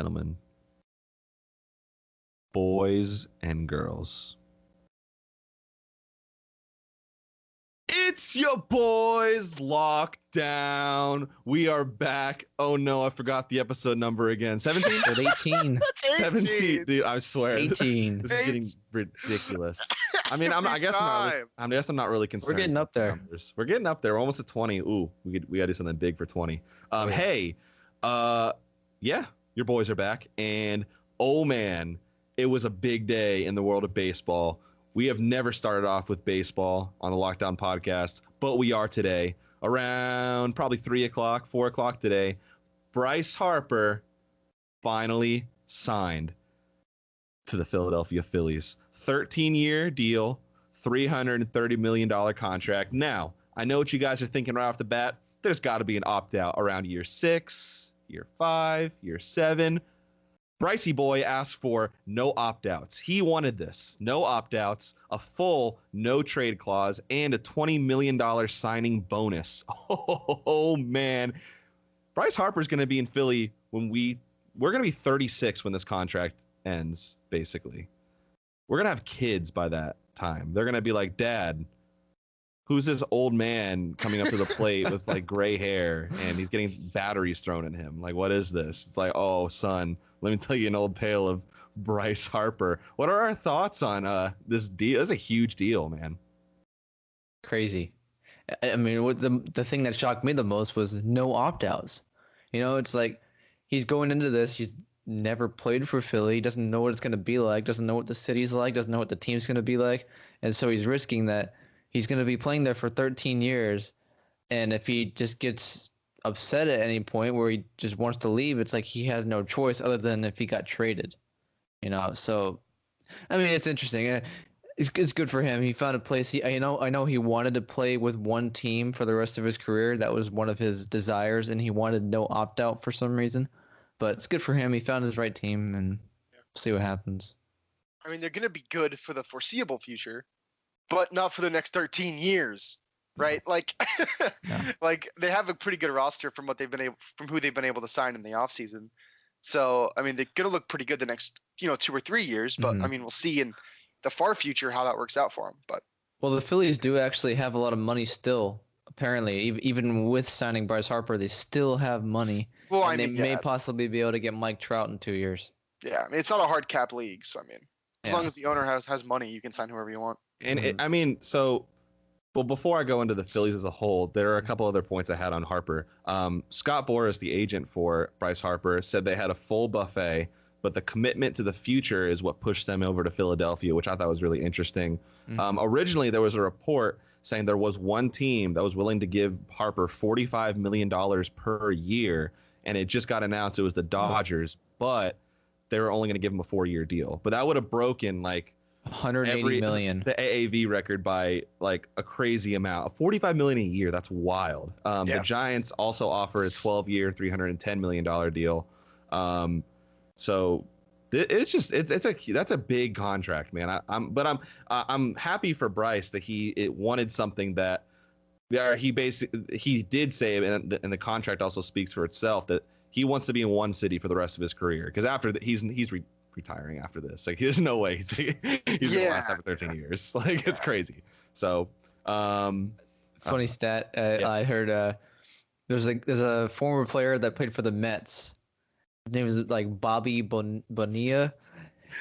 gentlemen, boys and girls, it's your boys Lockdown. We are back. Oh no, I forgot the episode number again. 17? 18. That's 17. Dude, I swear. 18. This is getting ridiculous. I mean, I guess I'm not really concerned. We're getting up there. Numbers. We're getting up there. We're almost at 20. Ooh, we got to do something big for 20. Hey, yeah, your boys are back. And oh man, it was a big day in the world of baseball. We have never started off with baseball on the Lockdown podcast, but we are today around probably 3 o'clock, 4 o'clock today. Bryce Harper finally signed to the Philadelphia Phillies. 13-year deal, $330 million contract. Now, I know what you guys are thinking right off the bat. There's got to be an opt-out around year 6, year 5, year 7. Brycey boy asked for no opt-outs. He wanted this. No opt-outs, a full no trade clause, and a $20 million signing bonus. Oh, man. Bryce Harper's going to be in Philly when we're going to be 36 when this contract ends, basically. We're going to have kids by that time. They're going to be like, Dad, who's this old man coming up to the plate with like gray hair and he's getting batteries thrown at him? Like, what is this? It's like, oh, son, let me tell you an old tale of Bryce Harper. What are our thoughts on this deal? It's a huge deal, man. Crazy. I mean, what the thing that shocked me the most was no opt-outs. You know, it's like he's going into this. He's never played for Philly. Doesn't know what it's going to be like. Doesn't know what the city's like. Doesn't know what the team's going to be like. And so he's risking that. He's going to be playing there for 13 years. And if he just gets upset at any point where he just wants to leave, it's like he has no choice other than if he got traded. You know, so I mean, it's interesting. It's good for him. He found a place. I know he wanted to play with one team for the rest of his career. That was one of his desires, and he wanted no opt-out for some reason. But it's good for him. He found his right team, and see what happens. I mean, they're going to be good for the foreseeable future, but not for the next 13 years, right? No. Like they have a pretty good roster from who they've been able to sign in the offseason. So, I mean, they're going to look pretty good the next, 2 or 3 years, but I mean, we'll see in the far future how that works out for them. But well, the Phillies do actually have a lot of money still. Apparently, even with signing Bryce Harper, they still have money. Well, and they may possibly be able to get Mike Trout in 2 years. Yeah, I mean, it's not a hard cap league, so I mean, as long as the owner has money, you can sign whoever you want. And I mean, well, before I go into the Phillies as a whole, there are a couple other points I had on Harper. Scott Boras, the agent for Bryce Harper, said they had a full buffet, but the commitment to the future is what pushed them over to Philadelphia, which I thought was really interesting. Originally, there was a report saying there was one team that was willing to give Harper $45 million per year, and it just got announced it was the Dodgers, but they were only going to give him a 4-year deal. But that would have broken like 180 million the AAV record by like a crazy amount. $45 million a year, that's wild. The Giants also offer a 12-year $310 million deal. So that's a big contract, man. I'm happy for Bryce that he wanted something that he did say, and the contract also speaks for itself, that he wants to be in one city for the rest of his career, because after he's retiring after this. Like, there's no way he's gonna last after 13 years. Like, it's crazy. So funny stat, I heard there's a former player that played for the Mets. His name is like Bobby Bonilla,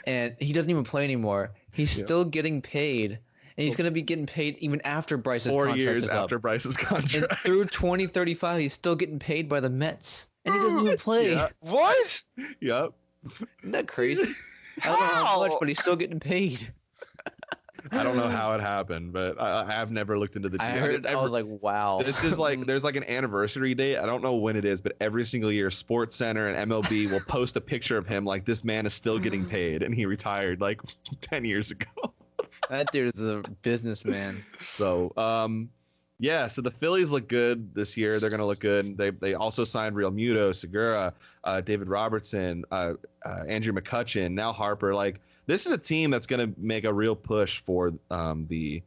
and he doesn't even play anymore. He's still getting paid, and he's going to be getting paid even after Bryce's contract is up. 4 years after Bryce's contract. And through 2035, he's still getting paid by the Mets, and he doesn't even play. Yeah. What? Yep. Isn't that crazy? I don't know how much, but he's still getting paid. I don't know how it happened, but I have never looked into the deal. I was like, wow. This is like, there's like an anniversary date. I don't know when it is, but every single year, Sports Center and MLB will post a picture of him like, this man is still getting paid, and he retired like 10 years ago. That dude is a businessman. So, so the Phillies look good this year. They're going to look good. They also signed Real Muto, Segura, David Robertson, Andrew McCutchen, now Harper. Like, this is a team that's going to make a real push for the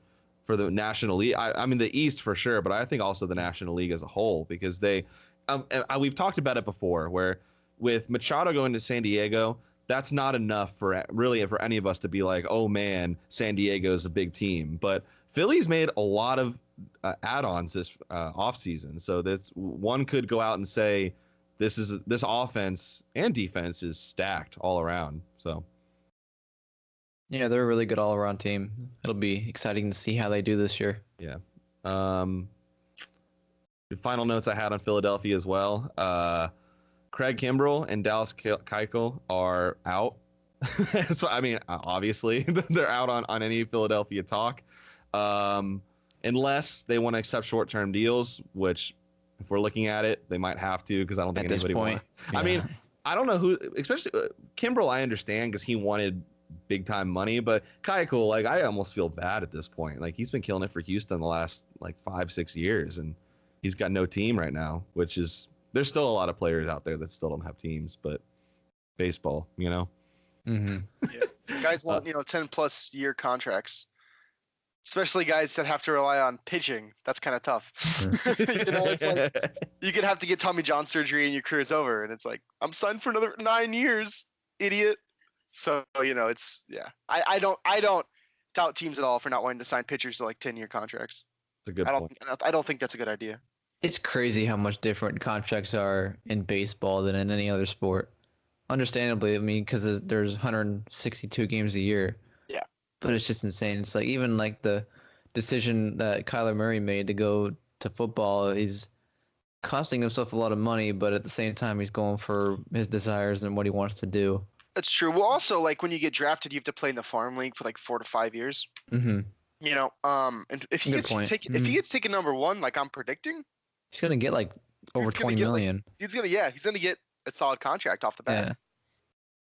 National League. I mean, the East for sure, but I think also the National League as a whole, because we've talked about it before, where with Machado going to San Diego, that's not enough for any of us to be like, oh man, San Diego is a big team. But Philly's made a lot of add-ons this offseason, so that's one could go out and say this offense and defense is stacked all around. So Yeah, they're a really good all-around team. It'll be exciting to see how they do this year. yeah. The final notes I had on Philadelphia as well. Craig Kimbrell and Dallas Keuchel are out. So I mean, obviously they're out on any Philadelphia talk, unless they want to accept short-term deals. Which, if we're looking at it, they might have to, because I don't think At this anybody point, I mean, I don't know who, especially Kimbrell. I understand because he wanted big-time money, but Keuchel, like, I almost feel bad at this point. Like, he's been killing it for Houston the last like 5-6 years, and he's got no team right now, which is, there's still a lot of players out there that still don't have teams, but baseball, you know? Mm-hmm. Yeah. Guys want 10+ year contracts, especially guys that have to rely on pitching. That's kind of tough. It's like you could have to get Tommy John surgery and your career's over, and it's like, I'm signed for another 9 years, idiot. So it's I don't doubt teams at all for not wanting to sign pitchers to like 10-year contracts. That's a good point. I don't think that's a good idea. It's crazy how much different contracts are in baseball than in any other sport. Understandably, I mean, because there's 162 games a year. Yeah. But it's just insane. It's like, even like the decision that Kyler Murray made to go to football is costing himself a lot of money, but at the same time, he's going for his desires and what he wants to do. That's true. Well, also, like, when you get drafted, you have to play in the farm league for like 4 to 5 years. Mm-hmm. And if he Good gets point. if he gets taken number 1, like I'm predicting, He's gonna get like over He's gonna 20 get, like, million. he's gonna get a solid contract off the bat. Yeah.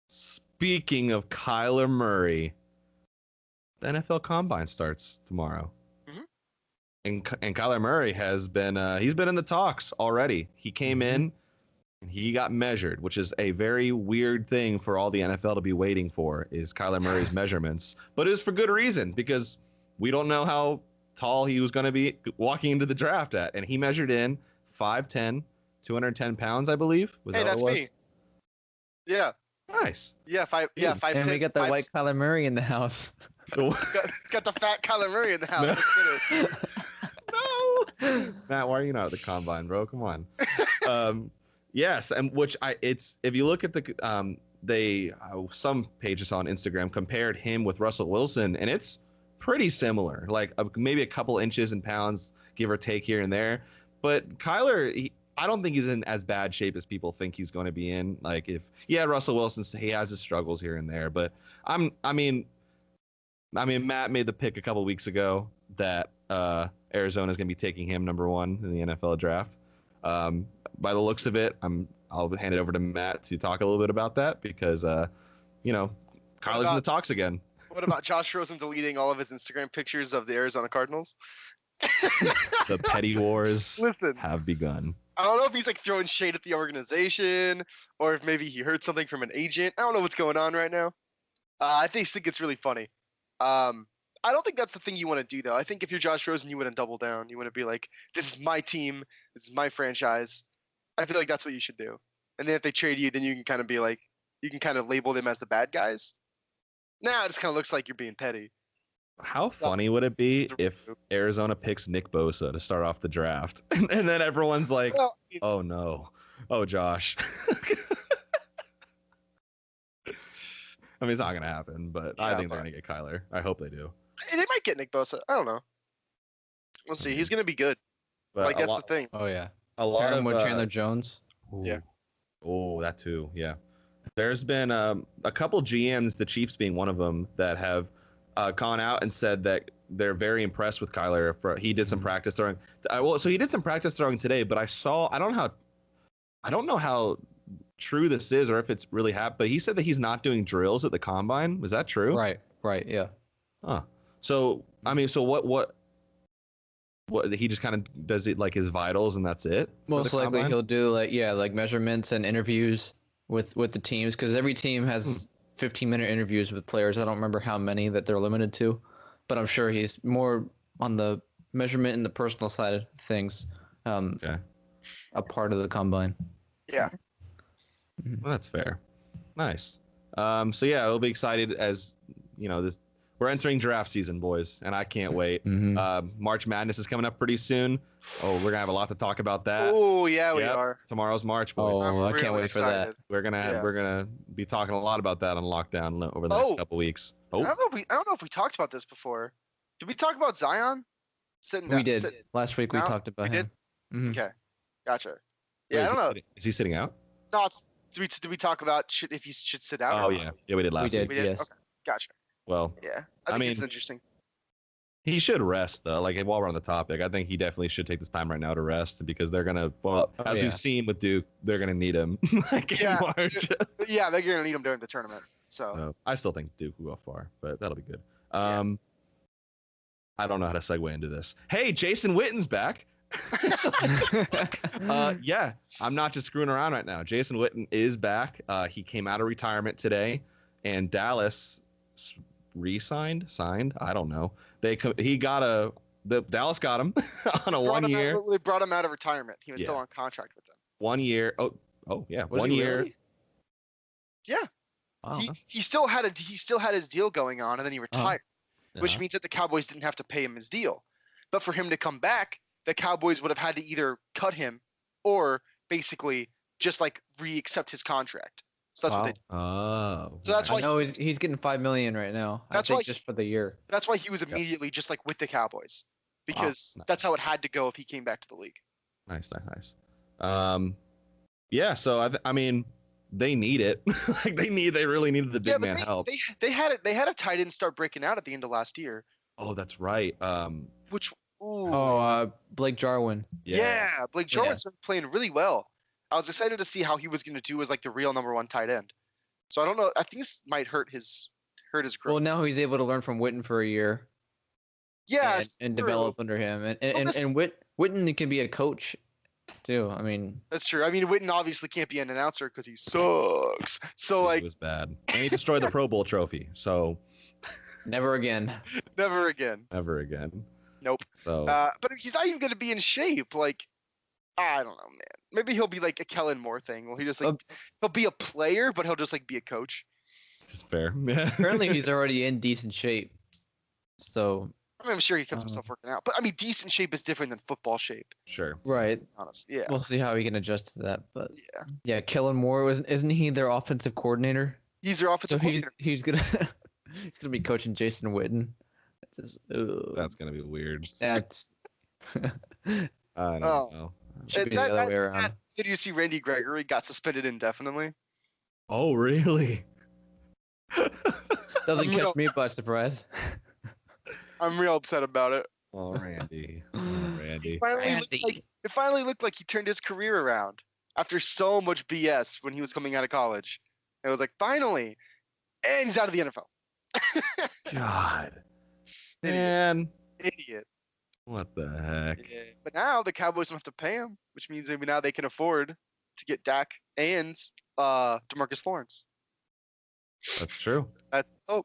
Speaking of Kyler Murray, the NFL Combine starts tomorrow. Mhm. And Kyler Murray has been he's been in the talks already. He came in and he got measured, which is a very weird thing for all the NFL to be waiting for, is Kyler Murray's measurements. But it was for good reason, because we don't know how tall he was going to be walking into the draft at. And he measured in 5'10", 210 pounds, I believe. Hey, that's me. Yeah. Nice. Yeah, 5'10". And we got the white Kyler Murray in the house. got the fat Kyler Murray in the house. Let's get it. No, Matt, why are you not at the combine, bro? Come on. Yes, and if you look at the some pages on Instagram compared him with Russell Wilson, and it's pretty similar, like maybe a couple inches and pounds, give or take here and there. But Kyler, I don't think he's in as bad shape as people think he's going to be in. Like, Russell Wilson, he has his struggles here and there, but I mean, Matt made the pick a couple weeks ago that Arizona is going to be taking him number 1 in the NFL draft. By the looks of it, I'll hand it over to Matt to talk a little bit about that, because Kyler's in the talks again. What about Josh Rosen deleting all of his Instagram pictures of the Arizona Cardinals? The petty wars Listen, have begun. I don't know if he's like throwing shade at the organization, or if maybe he heard something from an agent. I don't know what's going on right now. I think it's really funny. I don't think that's the thing you want to do, though. I think if you're Josh Rosen, you wouldn't double down. You want to be like, this is my team. This is my franchise. I feel like that's what you should do. And then if they trade you, then you can kind of be like, you can kind of label them as the bad guys. Now it just kind of looks like you're being petty. How funny would it be if Arizona picks Nick Bosa to start off the draft, and then everyone's like, oh no, oh Josh. I mean, it's not going to happen, but I think they're going to get Kyler. I hope they do. They might get Nick Bosa. I don't know. We'll see. He's going to be good. But like, that's the thing. Oh, yeah. A lot of with Chandler Jones. Ooh. Yeah. Oh, that too. Yeah. There's been a couple GMs, the Chiefs being one of them, that have gone out and said that they're very impressed with Kyler. He did some practice throwing. So he did some practice throwing today, but I don't know how true this is or if it's really happened, but he said that he's not doing drills at the combine. Was that true? Right, yeah. Huh. So, I mean, so what he just kind of does it like his vitals and that's it? Most likely he'll do like measurements and interviews with the teams, because every team has 15-minute interviews with players. I don't remember how many that they're limited to, but I'm sure he's more on the measurement and the personal side of things. Okay. A part of the combine. Yeah. Well, that's fair. Nice. So yeah, we'll be excited as this. We're entering draft season, boys, and I can't wait. March Madness is coming up pretty soon. Oh, we're gonna have a lot to talk about that. Oh yeah, we Yep. are. Tomorrow's March, boys. Oh, I I'm can't really wait for that. excited. We're gonna Yeah. we're gonna be talking a lot about that on lockdown over the next Oh. couple weeks. I Oh, don't know if we talked about this before. Did we talk about Zion? Sitting We down, did. sit- Last week we No, talked about we him. Mhm. Okay, gotcha. wait, Yeah, I don't know. Is he sitting out? No, did we talk about if he should sit out? Oh or yeah, not? yeah, we did last did. week. We did. Yes. Okay, gotcha. Well, Yeah, I I think it's mean- interesting. he should rest though. Like while we're on the topic, I think he definitely should take this time right now to rest because they're gonna. Well, Oh, as yeah. we've seen with Duke, they're gonna need him like in Yeah. March. Yeah, they're gonna need him during the tournament. So I still think Duke will go far, but that'll be good. Yeah. I don't know how to segue into this. Hey, Jason Witten's back. Yeah, I'm not just screwing around right now. Jason Witten is back. He came out of retirement today, and Dallas signed. I don't know. Dallas got him on a 1 year. They brought him out of retirement. He was still Yeah. on contract with them. 1 year. Oh yeah, Was 1 he year. really? Yeah. Wow. He still had his deal going on, and then he retired, which Uh-huh. means that the Cowboys didn't have to pay him his deal. But for him to come back, the Cowboys would have had to either cut him or basically just like re-accept his contract. So that's what they did. Oh. So that's I why know he's getting $5 million right now. That's I why think just for the year. That's why he was immediately just like with the Cowboys because nice. that's how it had to go if he came back to the league. Nice. Yeah. So I mean, they need it. Like they really needed the big man help. They had a tight end start breaking out at the end of last year, Oh, that's right. which Blake Jarwin. yeah, Blake Yeah. Jarwin's been playing really well. I was excited to see how he was going to do as like the real number one tight end. So I don't know. I think this might hurt his growth. Well, now he's able to learn from Witten for a year yeah, and it's true. develop under him. And this- Witten can be a coach too. I mean, That's true. I mean, Witten obviously can't be an announcer because he sucks. So it like, was bad, and he destroyed the Pro Bowl trophy. So never again. never again. never again. Nope. So But he's not even going to be in shape. Like, I don't know, man. Maybe he'll be like a Kellen Moore thing. Well, he just like he'll be a player, but he'll just like be a coach. it's fair. Apparently, he's already in decent shape. So I mean, I'm sure he kept himself working out. But I mean, decent shape is different than football shape. sure. right, Honestly, yeah. we'll see how he can adjust to that. But Yeah. yeah, Kellen Moore isn't he their offensive coordinator? He's your So offensive coordinator. he's gonna he's gonna be coaching Jason Witten. That's just, That's gonna be weird. that's I don't Oh. know. should be the That- other that- way around. that- Did you see Randy Gregory got suspended indefinitely? Oh really? Doesn't I'm real- catch me by surprise. I'm real upset about it. Oh Randy. Oh, Randy. It finally looked like he turned his career around after so much BS when he was coming out of college. It was like finally, and he's out of the NFL. God. Idiot. Man. Idiot. What the heck? Yeah. But now the Cowboys don't have to pay him, which means maybe now they can afford to get Dak and DeMarcus Lawrence. That's true. Oh,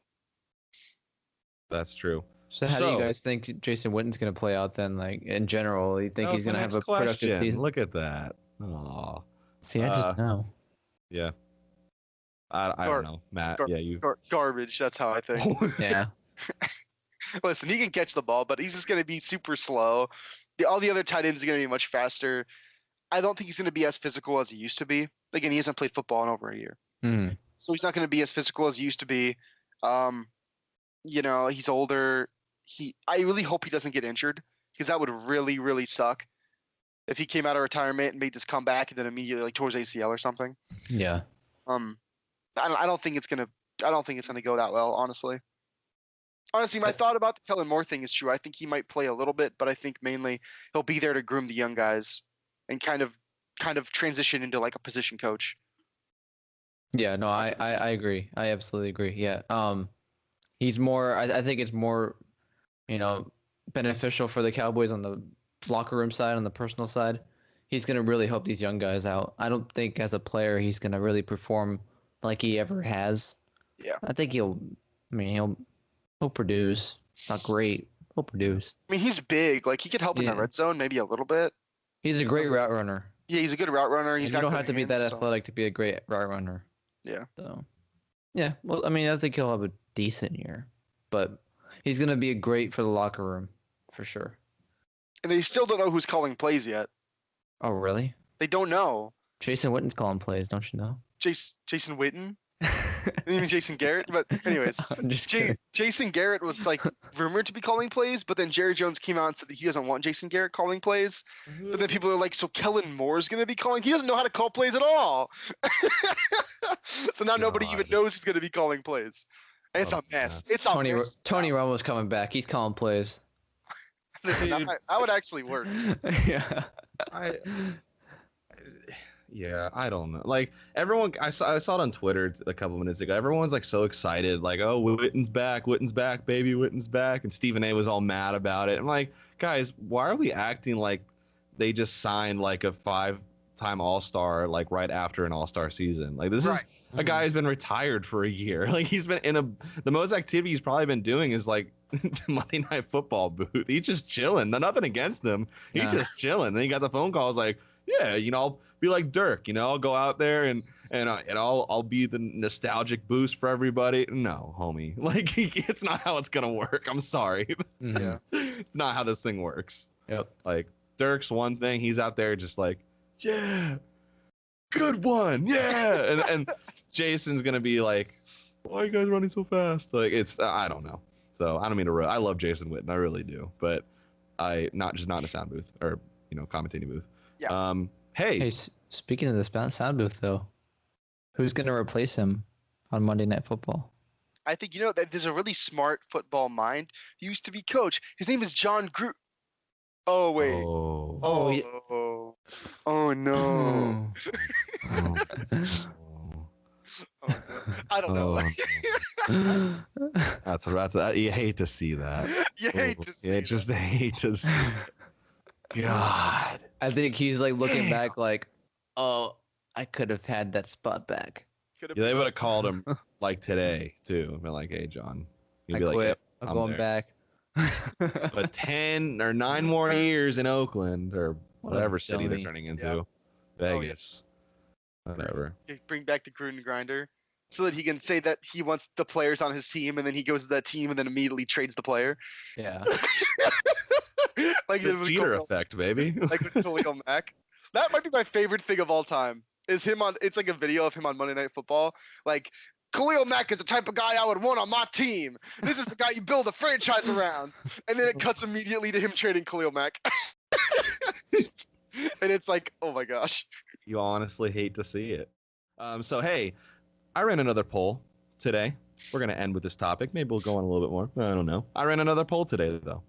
That's true. So how do you So- guys think Jason Witten's gonna play out then? Like in general, you think That he's was the gonna have a next productive question. season? Look at that. Oh. See, I just know. Yeah. I Gar- don't know, Matt. gar- yeah, you. garbage. That's how I think. Yeah. Listen, he can catch the ball, but he's just going to be super slow. All the other tight ends are going to be much faster. I don't think he's going to be as physical as he used to be. Again, he hasn't played football in over a year, Mhm. so he's not going to be as physical as he used to be. He's older. I really hope he doesn't get injured because that would really, really suck if he came out of retirement and made this comeback and then immediately like tore his ACL or something. Yeah. I don't think it's gonna go that well, honestly. Honestly, my thought about the Kellen Moore thing is true. I think he might play a little bit, but I think mainly he'll be there to groom the young guys and kind of transition into like a position coach. Yeah, no, I agree. I absolutely agree. Yeah. He's more I think it's more, beneficial for the Cowboys on the locker room side, on the personal side. He's gonna really help these young guys out. I don't think as a player he's gonna really perform like he ever has. Yeah. I think he'll produce. Not great. He'll produce. I mean, he's big. Like he could help in the Yeah. red zone maybe a little bit. He's a great route runner. Yeah, he's a good route runner. And He's you got don't good have to be that hands, so- athletic to be a great route runner. Yeah. So, yeah. Well, I mean, I think he'll have a decent year, but he's gonna be great for the locker room, for sure. And they still don't know who's calling plays yet. Oh, really? They don't know. Jason Witten's calling plays, don't you know? Jason Witten? I didn't mean Jason Garrett, but anyways. I'm just kidding. Jason Garrett was like rumored to be calling plays, but then Jerry Jones came out and said that he doesn't want Jason Garrett calling plays. But then people are like, so Kellen Moore's gonna be calling? He doesn't know how to call plays at all. So now nobody even God. knows who's gonna be calling plays. And it's Oh, a mess. mess. It's a Tony mess. Tony Romo's coming back. He's calling plays. Listen, that would actually work. Yeah. Yeah, I don't know. Like everyone, I saw it on Twitter a couple minutes ago. Everyone's like so excited, like, "Oh, Witten's back, baby, Witten's back," and Stephen A. was all mad about it. I'm like, guys, why are we acting like they just signed like a 5-time All-Star like right after an All-Star season? Like this Right. is a guy who's been retired for a year. Like he's been in the most activity he's probably been doing is like the Monday Night Football booth. He's just chilling. Nothing against him. He's Yeah. just chilling. Then he got the phone calls like, yeah, I'll be like Dirk, I'll go out there and I'll be the nostalgic boost for everybody. No, homie, like it's not how it's gonna work. I'm sorry, Mhm. Yeah. it's not how this thing works. Yep. Like Dirk's one thing, he's out there just like, yeah, good one, yeah, and Jason's gonna be like, why are you guys running so fast? Like it's I don't know. So I don't mean to. I love Jason Witten, I really do, but not in a sound booth or commentating booth. Yeah. Hey, Hey, speaking of this sound booth, though, who's going to replace him on Monday Night Football? I think that there's a really smart football mind. He used to be coach. His name is John Gruden. Oh wait. oh, Oh, yeah. Oh no. oh, Oh, no. I don't know. oh. That's you hate to see that. You hate to see Yeah, that. just hate to see. God. I think he's like looking back, like, oh, I could have had that spot back. Could've Yeah, they been- would have called him like today too. Been like, hey, John. He'd I be like, quit. "Yep, I'm I'm going there." back. But 10 or 9 more years in Oakland or What a whatever city they're dummy. turning into. Oh, yeah. Vegas. Whatever. Bring back the Gruden grinder so that he can say that he wants the players on his team, and then he goes to that team and then immediately trades the player. Yeah. Like he The did with Jeter Khalil- effect, baby. like with Khalil Mack. That might be my favorite thing of all time. Is him on? It's like a video of him on Monday Night Football. Like Khalil Mack is the type of guy I would want on my team. This is the guy you build a franchise around. And then it cuts immediately to him trading Khalil Mack. And it's like, oh my gosh. You honestly hate to see it. So hey, I ran another poll today. We're gonna end with this topic. Maybe we'll go on a little bit more. I don't know. I ran another poll today though.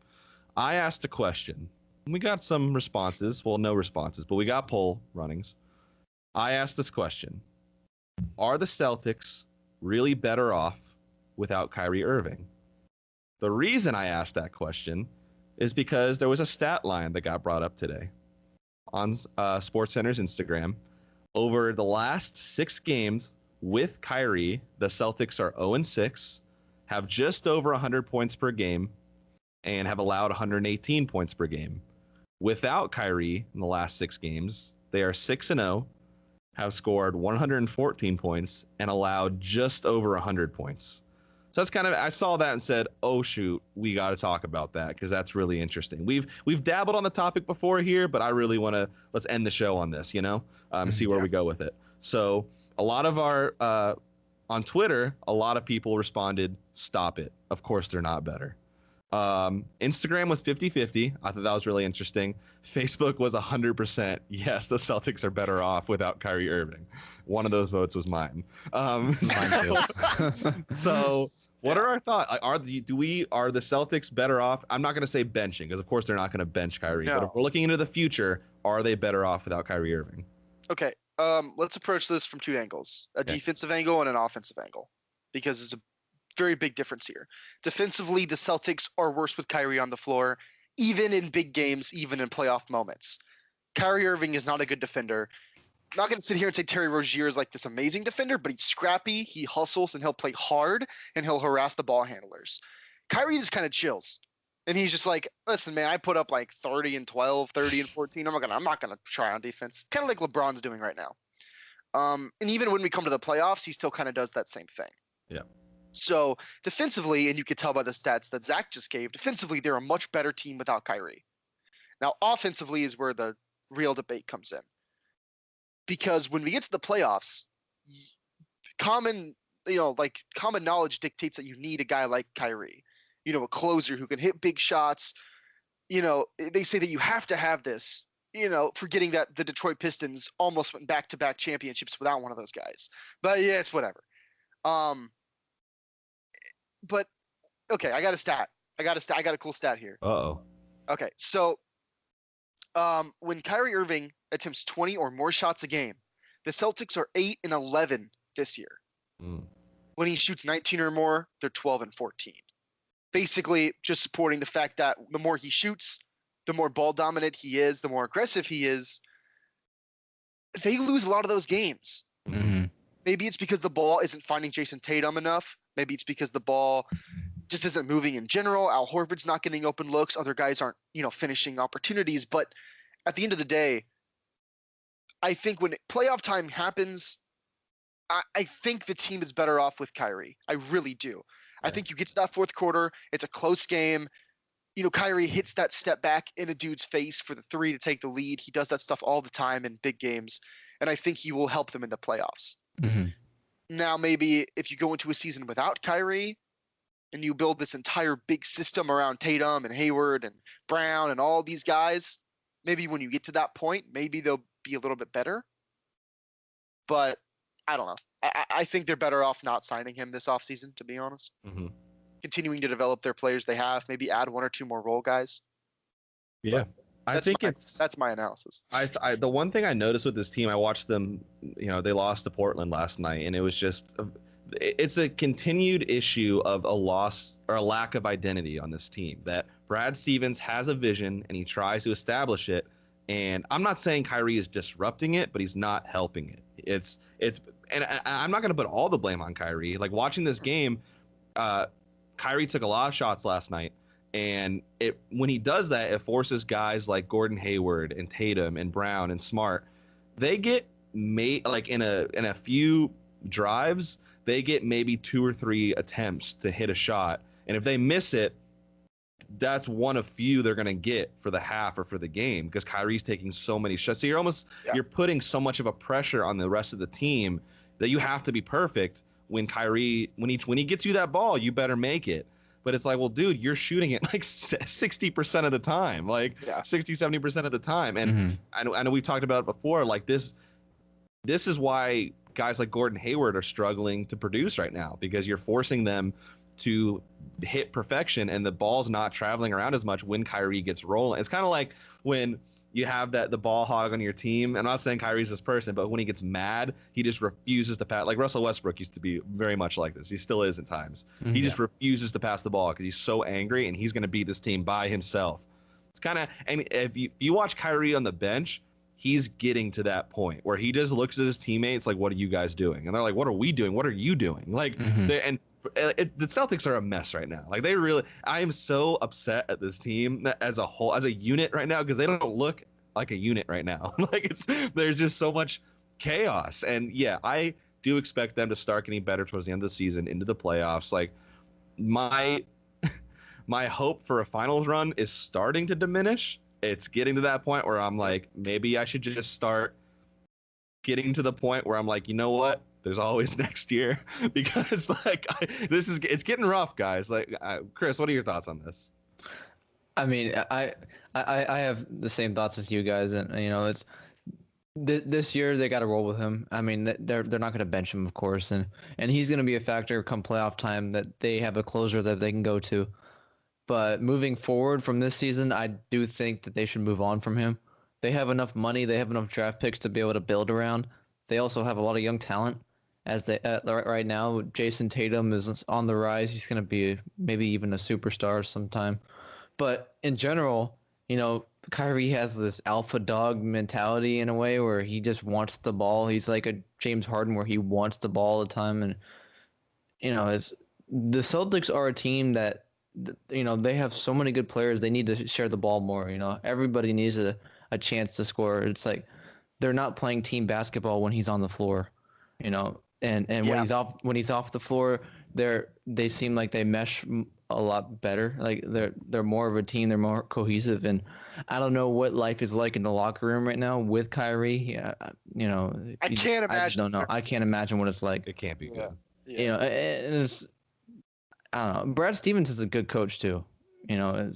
I asked a question. We got some responses. Well, no responses, but we got poll runnings. I asked this question: are the Celtics really better off without Kyrie Irving? The reason I asked that question is because there was a stat line that got brought up today on SportsCenter's Instagram. Over the last 6 games with Kyrie, the Celtics are 0-6, have just over 100 points per game, and have allowed 118 points per game. Without Kyrie in the last 6 games, they are 6-0, have scored 114 points, and allowed just over 100 points. So that's kind of, I saw that and said, oh shoot, we got to talk about that because that's really interesting. We've dabbled on the topic before here, but I really want to, let's end the show on this, see where we go with it. So a lot of our, on Twitter, a lot of people responded, stop it. Of course they're not better. Instagram was 50-50. I thought that was really interesting. Facebook was 100%. Yes, the Celtics are better off without Kyrie Irving. One of those votes was mine. So what are our thoughts? Are the Celtics better off? I'm not going to say benching because of course they're not going to bench Kyrie. But No. if we're looking into the future, are they better off without Kyrie Irving? Okay. Let's approach this from 2 angles: a Okay. defensive angle and an offensive angle, because it's a very big difference here. Defensively, the Celtics are worse with Kyrie on the floor, even in big games, even in playoff moments. Kyrie Irving is not a good defender. I'm not going to sit here and say Terry Rozier is like this amazing defender, but he's scrappy, he hustles, and he'll play hard, and he'll harass the ball handlers. Kyrie just kind of chills. And he's just like, listen, man, I put up like 30 and 12, 30 and 14. I'm not gonna try on defense. Kind of like LeBron's doing right now. And even when we come to the playoffs, he still kind of does that same thing. Yeah. So defensively, and you could tell by the stats that Zach just gave, defensively, they're a much better team without Kyrie. Now, offensively is where the real debate comes in. Because when we get to the playoffs, common knowledge dictates that you need a guy like Kyrie, a closer who can hit big shots. They say that you have to have this, forgetting that the Detroit Pistons almost went back-to-back championships without one of those guys. But yeah, it's whatever. But okay, I got a stat. I got a cool stat here. Uh-oh. Okay, so when Kyrie Irving attempts 20 or more shots a game, the Celtics are 8 and 11 this year. When he shoots 19 or more, they're 12 and 14. Basically, just supporting the fact that the more he shoots, the more ball dominant he is, the more aggressive he is. They lose a lot of those games. Mm-hmm. Maybe it's because the ball isn't finding Jason Tatum enough. Maybe it's because the ball just isn't moving in general. Al Horford's not getting open looks. Other guys aren't, finishing opportunities. But at the end of the day, I think when playoff time happens, I think the team is better off with Kyrie. I really do. Yeah. I think you get to that fourth quarter, it's a close game. Kyrie hits that step back in a dude's face for the three to take the lead. He does that stuff all the time in big games. And I think he will help them in the playoffs. Mm-hmm. Now, maybe if you go into a season without Kyrie and you build this entire big system around Tatum and Hayward and Brown and all these guys, maybe when you get to that point, maybe they'll be a little bit better. But I don't know. I think they're better off not signing him this offseason, to be honest. Mm-hmm. Continuing to develop their players they have, maybe add one or two more role guys. Yeah. I think that's my analysis. The one thing I noticed with this team, I watched them, they lost to Portland last night, and it was just, it's a continued issue of a loss or a lack of identity on this team, that Brad Stevens has a vision and he tries to establish it. And I'm not saying Kyrie is disrupting it, but he's not helping it. And I'm not going to put all the blame on Kyrie. Like watching this game, Kyrie took a lot of shots last night. And when he does that, it forces guys like Gordon Hayward and Tatum and Brown and Smart. They get like in a few drives, they get maybe 2 or 3 attempts to hit a shot. And if they miss it, that's one of few they're going to get for the half or for the game, because Kyrie's taking so many shots. So you're putting so much of a pressure on the rest of the team that you have to be perfect when Kyrie, when he gets you that ball, you better make it. But it's like, well, dude, you're shooting it like 60% of the time, like 60, 70% of the time. And I know we've talked about it before. Like this is why guys like Gordon Hayward are struggling to produce right now, because you're forcing them to hit perfection and the ball's not traveling around as much when Kyrie gets rolling. It's kind of like when you have the ball hog on your team. I'm not saying Kyrie's this person, but when he gets mad, he just refuses to pass. Like Russell Westbrook used to be very much like this. He still is at times. He just refuses to pass the ball because he's so angry and he's going to beat this team by himself. It's kind of, and if you watch Kyrie on the bench, he's getting to that point where he just looks at his teammates like, what are you guys doing? And they're like, what are we doing? What are you doing? Like, the Celtics are a mess right now. Like I am so upset at this team as a whole, as a unit right now, because they don't look like a unit right now. Like there's just so much chaos. And yeah, I do expect them to start getting better towards the end of the season into the playoffs. Like my hope for a finals run is starting to diminish. It's getting to that point where I'm like, maybe I should just start getting to the point where I'm like, you know what? There's always next year, because like it's getting rough, guys. Like Chris, what are your thoughts on this? I mean, I have the same thoughts as you guys, and it's this year they got to roll with him. I mean, they're not going to bench him, of course, and he's going to be a factor come playoff time, that they have a closer that they can go to. But moving forward from this season, I do think that they should move on from him. They have enough money, they have enough draft picks to be able to build around. They also have a lot of young talent. As right now, Jason Tatum is on the rise. He's going to be maybe even a superstar sometime. But in general, Kyrie has this alpha dog mentality in a way where he just wants the ball. He's like a James Harden where he wants the ball all the time. And, the Celtics are a team that you know, they have so many good players. They need to share the ball more. You know, everybody needs a chance to score. It's like they're not playing team basketball when he's on the floor. You know, and Yeah. when he's off the floor, they seem like they mesh a lot better. Like they're more of a team. They're more cohesive. And I don't know what life is like in the locker room right now with Kyrie. Yeah, you know, I can't I just imagine. don't know. I can't imagine what it's like. It can't be Yeah. good. Yeah. You know, and it's, I don't know. Brad Stevens is a good coach too. You know,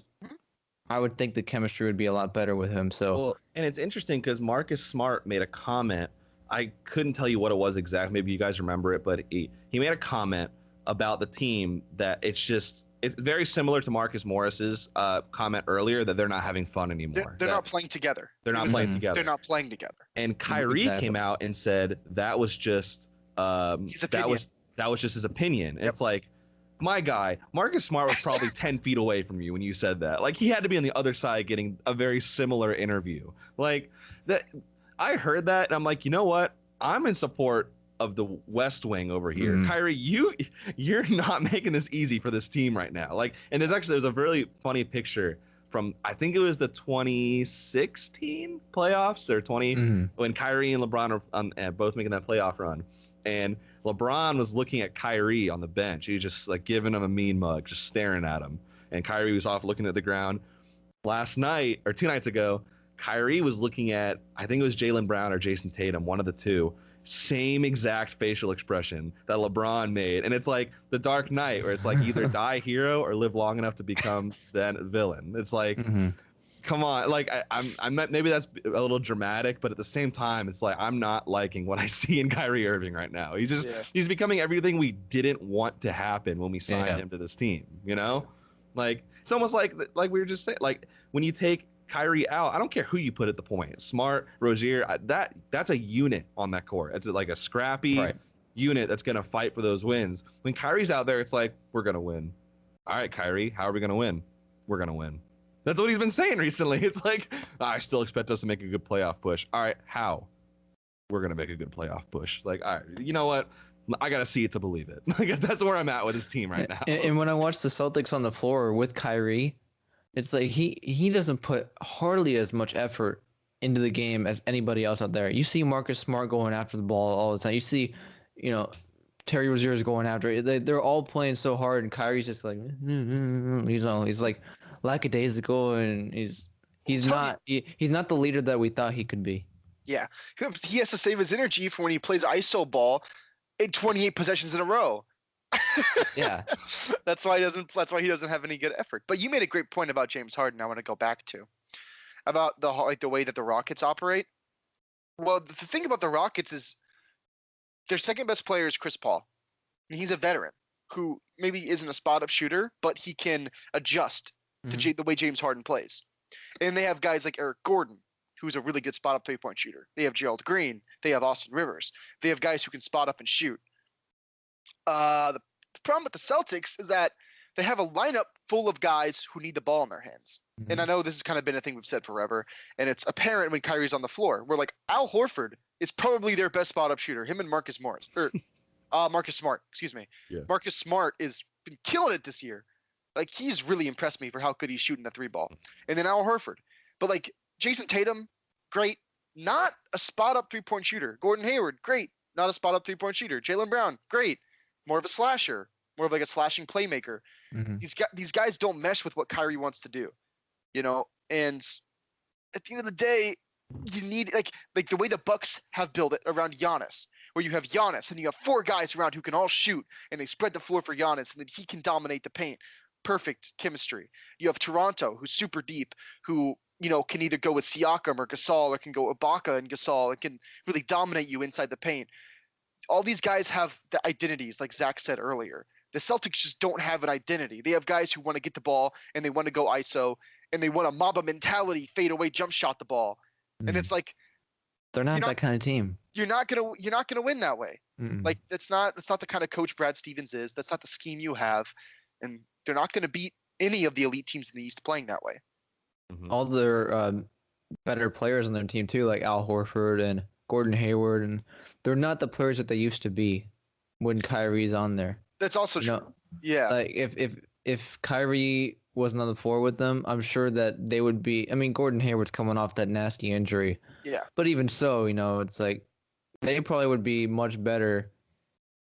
I would think the chemistry would be a lot better with him. So Well, and it's interesting because Marcus Smart made a comment. I couldn't tell you what it was exactly. Maybe you guys remember it, but he made a comment about the team that it's very similar to Marcus Morris's comment earlier that they're not having fun anymore. They're That not playing together. They're It not was playing like, together. They're not playing together. And Kyrie Exactly. came out and said that was just His opinion. that was just his opinion. Yep. It's like, my guy, Marcus Smart was probably 10 feet away from you when you said that. Like, he had to be on the other side getting a very similar interview. Like, that, I heard that and I'm like, you know what? I'm in support of the West Wing over here. Mhm. Kyrie, you're not making this easy for this team right now. Like, and there's a really funny picture from, I think it was the 2016 playoffs or 20 mhm. when Kyrie and LeBron are both making that playoff run. And LeBron was looking at Kyrie on the bench. He was just like giving him a mean mug, just staring at him. And Kyrie was off looking at the ground. Last night or 2 nights ago, Kyrie was looking at, I think it was Jaylen Brown or Jason Tatum, one of the two. Same exact facial expression that LeBron made. And it's like the Dark Knight, where it's like either die hero or live long enough to become that villain. It's like, Mhm. come on, like I'm not, maybe that's a little dramatic, but at the same time, it's like I'm not liking what I see in Kyrie Irving right now. Yeah. He's becoming everything we didn't want to happen when we signed Yeah. him to this team. You know, like it's almost like we were just saying, like when you take Kyrie out, I don't care who you put at the point, Smart, Rozier, that's a unit on that court. It's like a scrappy Right. unit that's gonna fight for those wins. When Kyrie's out there, it's like we're gonna win. All right, Kyrie, how are we gonna win? We're gonna win. That's what he's been saying recently. It's like, I still expect us to make a good playoff push. All right, how? We're going to make a good playoff push. Like, all right, you know what? I got to see it to believe it. Like, that's where I'm at with his team right now. And when I watch the Celtics on the floor with Kyrie, it's like he doesn't put hardly as much effort into the game as anybody else out there. You see Marcus Smart going after the ball all the time. You see, you know, Terry Rozier is going after it. They're all playing so hard, and Kyrie's just like, he's like lackadaisical, and he's he's not the leader that we thought he could be. Yeah. He has to save his energy for when he plays ISO ball in 28 possessions in a row. Yeah. That's why he doesn't have any good effort. But you made a great point about James Harden. I want to go back to about the way that the Rockets operate. Well, the thing about the Rockets is their second best player is Chris Paul. And he's a veteran who maybe isn't a spot-up shooter, but he can adjust to the way James Harden plays. And they have guys like Eric Gordon, who's a really good spot-up three-point shooter. They have Gerald Green. They have Austin Rivers. They have guys who can spot up and shoot. The problem with the Celtics is that they have a lineup full of guys who need the ball in their hands. And I know this has kind of been a thing we've said forever, and it's apparent when Kyrie's on the floor. We're like, Al Horford is probably their best spot-up shooter, him and Marcus Smart, excuse me. Yeah. Marcus Smart has been killing it this year. Like, he's really impressed me for how good he's shooting the three ball. And then Al Horford. But, like, Jason Tatum, great. Not a spot-up three-point shooter. Gordon Hayward, great. Not a spot-up three-point shooter. Jaylen Brown, great. More of a slasher. More of like a slashing playmaker. These guys don't mesh with what Kyrie wants to do. You know, and at the end of the day, you need like the way the Bucks have built it around Giannis, where you have Giannis and you have four guys around who can all shoot, and they spread the floor for Giannis, and then he can dominate the paint. Perfect chemistry. You have Toronto, who's super deep, who can either go with Siakam or Gasol, or can go Ibaka and Gasol, and can really dominate you inside the paint. All these guys have the identities, like Zach said earlier. The Celtics just don't have an identity. They have guys who want to get the ball and they want to go ISO and they want a Mamba mentality, fade away, jump shot the ball. And it's like they're not that kind of team. You're not gonna win that way. Like that's not the kind of coach Brad Stevens is. That's not the scheme you have, and they're not gonna beat any of the elite teams in the East playing that way. All their better players on their team too, like Al Horford and Gordon Hayward, and they're not the players that they used to be when Kyrie's on there. That's also true. Yeah. Like if if Kyrie wasn't on the floor with them, I'm sure that they would be. I mean, Gordon Hayward's coming off that nasty injury, Yeah. but even so, it's like they probably would be much better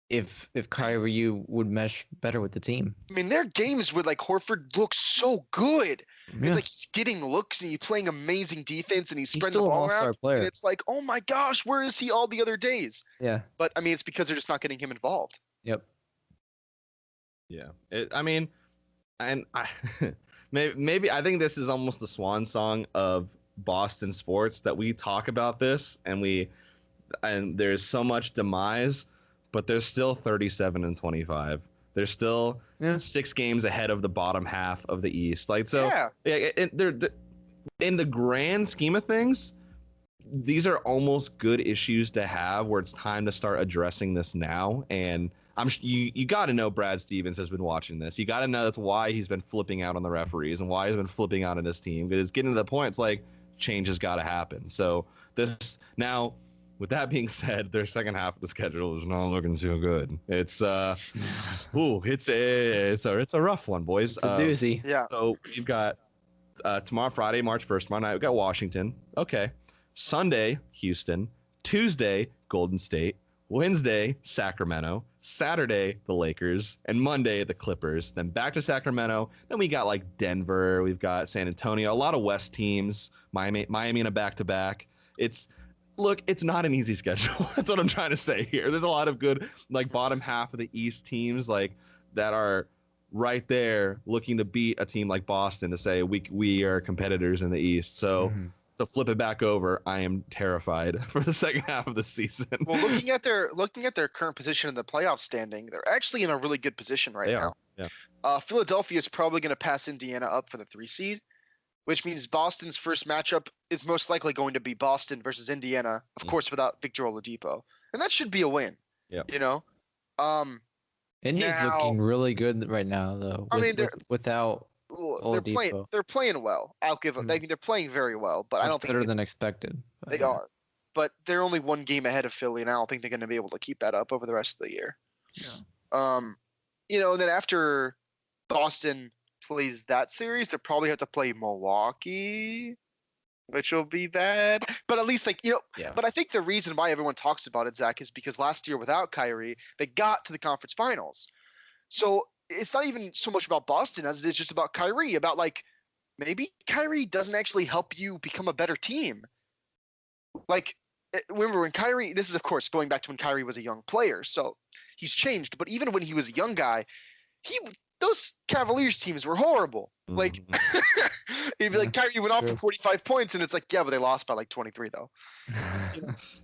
if Kyrie would mesh better with the team. I mean, their games where like Horford looks so good. Yeah. It's like he's getting looks and he's playing amazing defense and he's He's spreading still the an ball all-star around. player. And it's like, oh my gosh, where is he all the other days? Yeah. But I mean, it's because they're just not getting him involved. Yep. Yeah. I mean, and I maybe I think this is almost the swan song of Boston sports that we talk about this and there's so much demise, but there's still 37-25. There's still 6 games ahead of the bottom half of the East. Like so, yeah. They're in the grand scheme of things, these are almost good issues to have where it's time to start addressing this now. And you got to know Brad Stevens has been watching this. You got to know that's why he's been flipping out on the referees and why he's been flipping out on his team, because it's getting to the point. It's like change has got to happen. So this now, with that being said, their second half of the schedule is not looking too good. It's it's a rough one, boys. It's a doozy. Yeah. So we've got tomorrow, Friday, March 1st, tomorrow night, we've got Washington. Okay. Sunday, Houston. Tuesday, Golden State. Wednesday, Sacramento. Saturday, the Lakers. And Monday, the Clippers. Then back to Sacramento. Then we got like Denver. We've got San Antonio. A lot of West teams. Miami in a back-to-back. It's not an easy schedule. That's what I'm trying to say here. There's a lot of good, like, bottom half of the East teams, like, that are right there looking to beat a team like Boston to say we are competitors in the East. So to flip it back over, I am terrified for the second half of the season. Well, looking at their current position in the playoff standing, they're actually in a really good position right now. Yeah. Philadelphia is probably going to pass Indiana up for the 3 seed, which means Boston's first matchup is most likely going to be Boston versus Indiana, of course, without Victor Oladipo, and that should be a win. Yeah. You know, Indiana's looking really good right now, though. I mean, without Oladipo. they're playing well. I'll give them. I mean, they're playing very well, but I don't think better than expected. They are, but they're only 1 game ahead of Philly, and I don't think they're going to be able to keep that up over the rest of the year. Yeah. And then after Boston plays that series, they probably have to play Milwaukee, which will be bad. But at least, But I think the reason why everyone talks about it, Zach, is because last year without Kyrie, they got to the conference finals. So it's not even so much about Boston as it is just about Kyrie, about like maybe Kyrie doesn't actually help you become a better team. Like, remember when Kyrie, this is of course going back to when Kyrie was a young player, so he's changed. But even when he was a young guy, those Cavaliers teams were horrible. Like, it'd be like Kyrie went off for 45 points, and it's like, yeah, but they lost by like 23 though.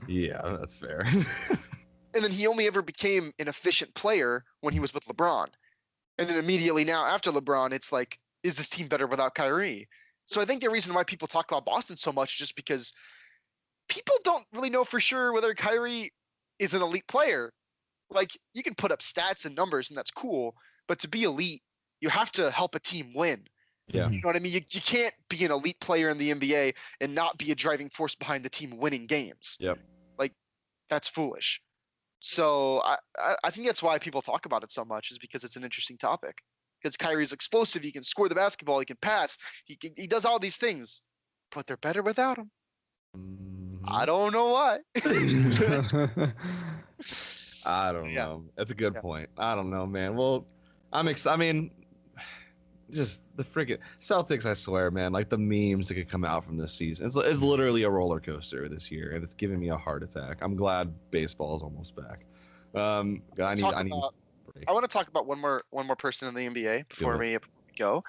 Yeah, that's fair. And then he only ever became an efficient player when he was with LeBron. And then immediately now after LeBron, it's like, is this team better without Kyrie? So I think the reason why people talk about Boston so much is just because people don't really know for sure whether Kyrie is an elite player. Like, you can put up stats and numbers, and that's cool. But to be elite, you have to help a team win. Yeah. You know what I mean? You can't be an elite player in the NBA and not be a driving force behind the team winning games. Yep. Like, that's foolish. So I think that's why people talk about it so much, is because it's an interesting topic. Because Kyrie's explosive, he can score the basketball, he can pass, he does all these things, but they're better without him. I don't know why. I don't know. That's a good point. I don't know, man. Well, I mean, just the freaking Celtics, I swear, man, like the memes that could come out from this season. It's literally a roller coaster this year, and it's giving me a heart attack. I'm glad baseball is almost back. I want to talk about one more person in the NBA before we go.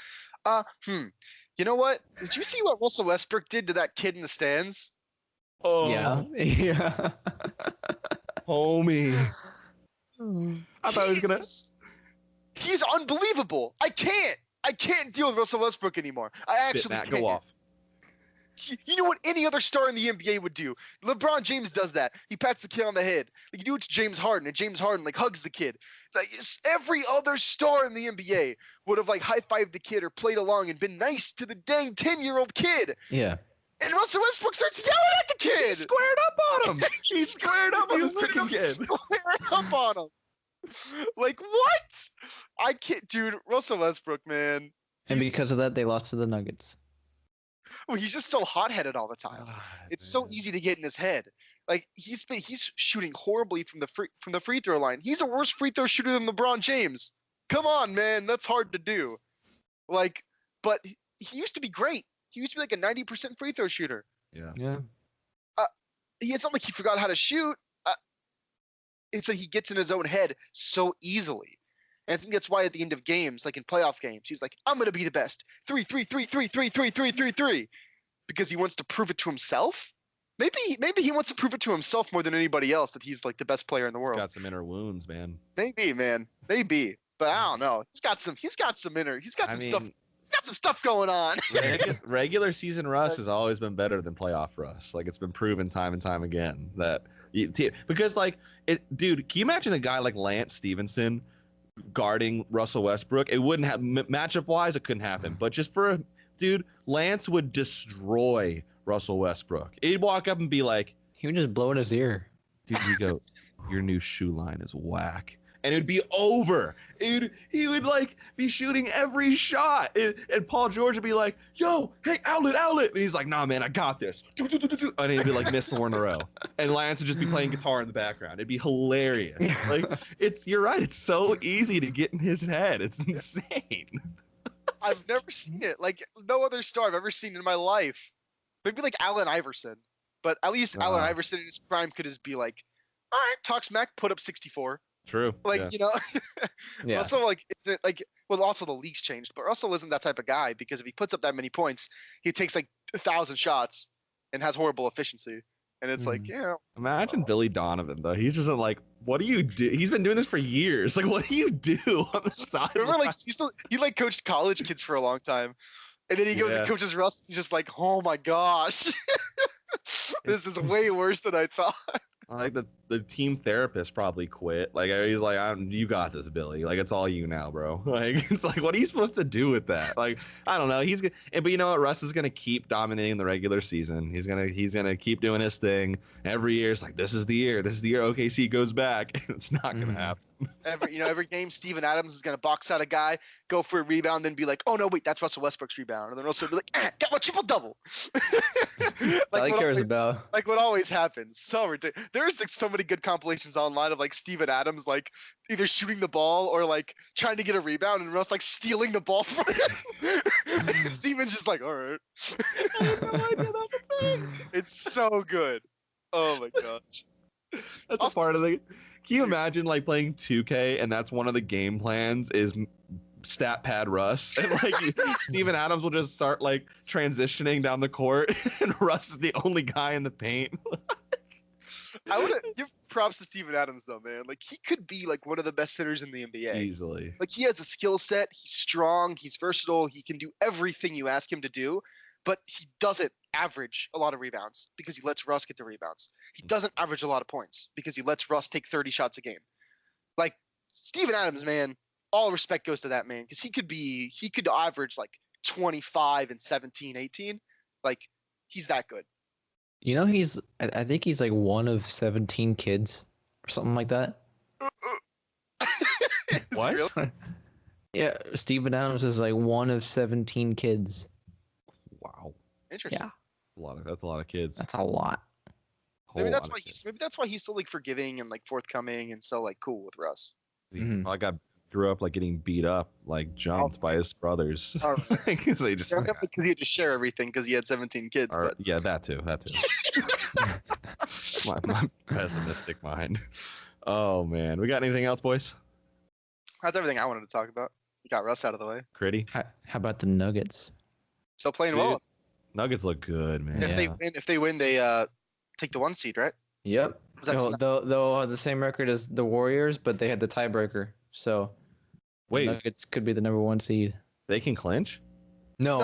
You know what? Did you see what Russell Westbrook did to that kid in the stands? Oh yeah. Homie. I thought he was gonna. He's unbelievable. I can't deal with Russell Westbrook anymore. I actually can't. Go off. You know what any other star in the NBA would do? LeBron James does that. He pats the kid on the head. Like, you do it to James Harden, and James Harden like hugs the kid. Like, every other star in the NBA would have like high-fived the kid or played along and been nice to the dang 10-year-old kid. Yeah. And Russell Westbrook starts yelling at the kid. He squared up on him. He squared up on the freaking kid. Squared up on him. Like what? I can't, dude. Russell Westbrook, man. And He's because of that, they lost to the Nuggets. well, he's just so hot-headed all the time. God, It's so man. easy to get in his head. Like he's shooting horribly from the free throw line. He's a worse free throw shooter than LeBron James. Come on, man, that's hard to do. Like, but he used to be great. He used to be like a 90% free throw shooter. Yeah. Yeah. It's not like he forgot how to shoot. It's like he gets in his own head so easily. And I think that's why at the end of games, like in playoff games, he's like, I'm gonna be the best. 3 because he wants to prove it to himself. Maybe he wants to prove it to himself more than anybody else that he's like the best player in the He's world. got some inner wounds, man. Maybe, man. Maybe. But I don't know. He's got some stuff going on. Regular season Russ has always been better than playoff Russ. Like it's been proven time and time again that because like dude, can you imagine a guy like Lance Stevenson guarding Russell Westbrook? It wouldn't have matchup wise, it couldn't happen. But just for dude, Lance would destroy Russell Westbrook. He'd walk up and be like, He would just blow in his ear. dude, you go, your new shoe line is whack. And it'd be over. He would like be shooting every shot. And Paul George would be like, yo, hey, outlet. And he's like, nah, man, I got this. And he'd be like missing one in a row. And Lance would just be playing guitar in the background. It'd be hilarious. Like you're right. It's so easy to get in his head. It's insane. I've never seen it. Like no other star I've ever seen in my life. Maybe like Allen Iverson. But at least Allen Iverson in his prime could just be like, all right, talk smack, put up 64. True. Like, yeah. you know, Yeah. also like it's like well, also the league's changed, but Russell isn't that type of guy because if he puts up that many points, he takes like 1,000 shots and has horrible efficiency. And it's like, yeah. Imagine Billy Donovan though. He's just like, what do you do? He's been doing this for years. Like, what do you do on the side? Remember, like he like coached college kids for a long time, and then he goes and coaches Russ. He's just like, oh my gosh, this is way worse than I thought. Like the team therapist probably quit. Like he's like, you got this, Billy. Like it's all you now, bro. Like it's like, what are you supposed to do with that? Like I don't know. But you know what? Russ is gonna keep dominating the regular season. He's gonna keep doing his thing every year. It's like this is the year. OKC goes back. It's not gonna happen. Every game, Steven Adams is gonna box out a guy, go for a rebound, then be like, "Oh no, wait, that's Russell Westbrook's rebound," and then Russell will be like, "Got my triple double." All he cares about. Like what always happens. So ridiculous. There's like so many good compilations online of like Steven Adams like either shooting the ball or like trying to get a rebound, and Russ like stealing the ball from him. Steven's just like, "All right." I had no idea that was a thing. It's so good. Oh my gosh. That's a part of the. Can you imagine like playing 2K and that's one of the game plans is stat pad Russ and like Steven Adams will just start like transitioning down the court and Russ is the only guy in the paint. I would give props to Steven Adams though, man. Like he could be like one of the best hitters in the NBA. Easily. Like he has a skill set. He's strong. He's versatile. He can do everything you ask him to do, but he doesn't average a lot of rebounds because he lets Russ get the rebounds. He doesn't average a lot of points because he lets Russ take 30 shots a game. Like Steven Adams, man, all respect goes to that man because he could average like 25 and 17, 18. Like he's that good. You know, I think he's like one of 17 kids or something like that. Is it What? real? Yeah, Steven Adams is like one of 17 kids. Wow. Interesting. Yeah, That's a lot of kids. that's a lot. Maybe Whole that's lot why of kids. maybe that's why he's so like forgiving and like forthcoming and so like cool with Russ. Mhm. I grew up like getting beat up, like jumped by his brothers. Oh. Because they just Because he had to share everything because he had 17 kids. Or- But yeah, that too. my pessimistic mind. Oh man, we got anything else, boys? that's everything I wanted to talk about. We got Russ out of the way. Critty. How about the Nuggets? So playing Dude, well. Nuggets look good, man. Yeah. If they win, they take the 1 seed, right? Yep. That's They'll have the same record as the Warriors, but they had the tiebreaker. So Wait, the Nuggets could be the number 1 seed. they can clinch? No.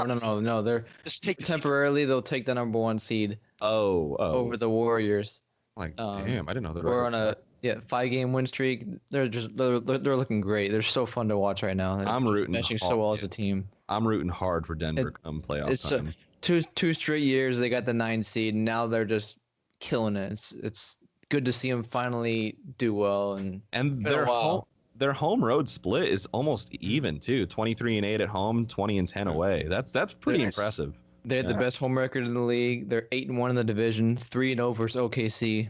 They're Just take the seed. temporarily they'll take the number 1 seed Oh. over the Warriors. Like, um, damn, I didn't know that. We're on a 5-game win streak. They're looking great. They're so fun to watch right now. They're I'm just rooting meshing hard, so well as yeah. a team. I'm rooting hard for Denver come playoff it's time. Two straight years they got the 9 seed. And now they're just killing it. It's good to see them finally do well. And And been a while. their home road split is almost even too. 23-8 at home, 20-10 away. That's pretty Nice. impressive. they had the Yeah. best home record in the league. They're 8-1 in the division, 3-0 versus OKC.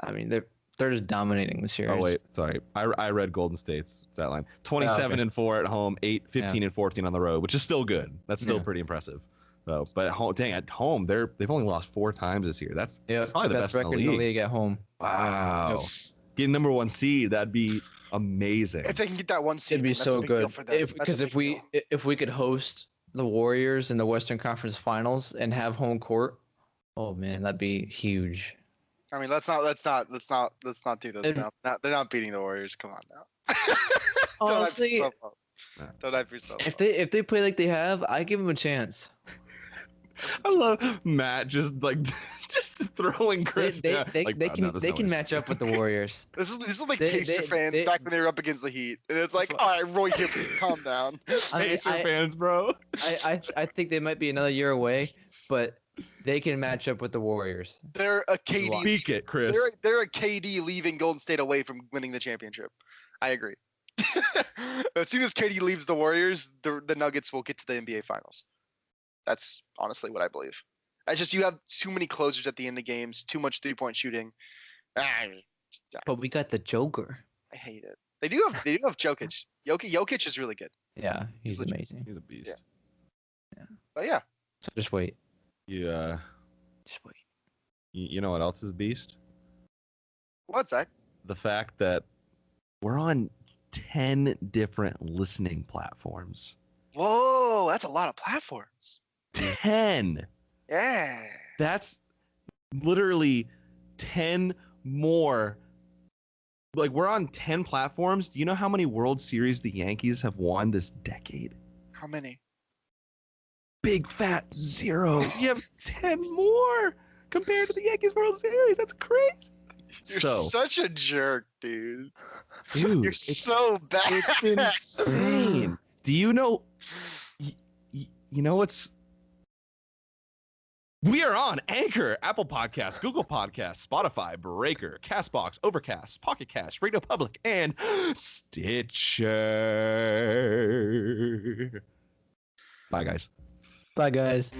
I mean, they're just dominating this year. Oh wait, sorry. I read Golden State's stat line. 27-4 at home, 15-14 on the road, which is still good. That's still Yeah. pretty impressive. So, but at home, they've only lost 4 times this year. That's Yeah, probably the best in the record in the league. league at home. Wow. Yep. Getting number 1 seed, that'd be amazing. If they can get that one seed, It'd be man, that's a so big deal good for them. That's a because big deal. if we could host the Warriors in the Western Conference Finals and have home court, oh man, that'd be huge. I mean, let's not do this And- now. They're not beating the Warriors. Come on now. Don't hype Honestly, yourself up. Don't hype yourself if up. they play like they have, I give them a chance. I love Matt just just throwing Chris. They down. Like, they "Oh, can no, there's they no can way." match up with the Warriors. This is like they- Pacer they- fans they- back when they were up against the Heat, and it's like, Fu- all right, Roy Hibbert, calm down. I mean, Pacer fans, bro. I think they might be another year away, but they can match up with the Warriors. They're a KD. Speak it, Chris. They're a KD leaving Golden State away from winning the championship. I agree. As soon as KD leaves the Warriors, the Nuggets will get to the NBA Finals. That's honestly what I believe. It's just you have too many closers at the end of games, too much 3-point shooting. I But we got the Joker. hate it. They do have Jokic. Jokic is really good. Yeah, he's legit. amazing. He's a beast. But yeah, So just wait. Yeah. Just wait. You know what else is beast? what's that? The fact that we're on 10 different listening platforms. Whoa, that's a lot of platforms. 10. Yeah. That's literally 10 more. Like, we're on 10 platforms. Do you know how many World Series the Yankees have won this decade? How many? Big fat 0. You have 10 more compared to the Yankees World Series. That's crazy. You're So, such a jerk, dude. dude, You're it's, so bad. it's insane. Do you know? You know what's? We are on Anchor, Apple Podcasts, Google Podcasts, Spotify, Breaker, Castbox, Overcast, Pocket Cast, Radio Public, and Stitcher. Bye, guys. Bye, guys.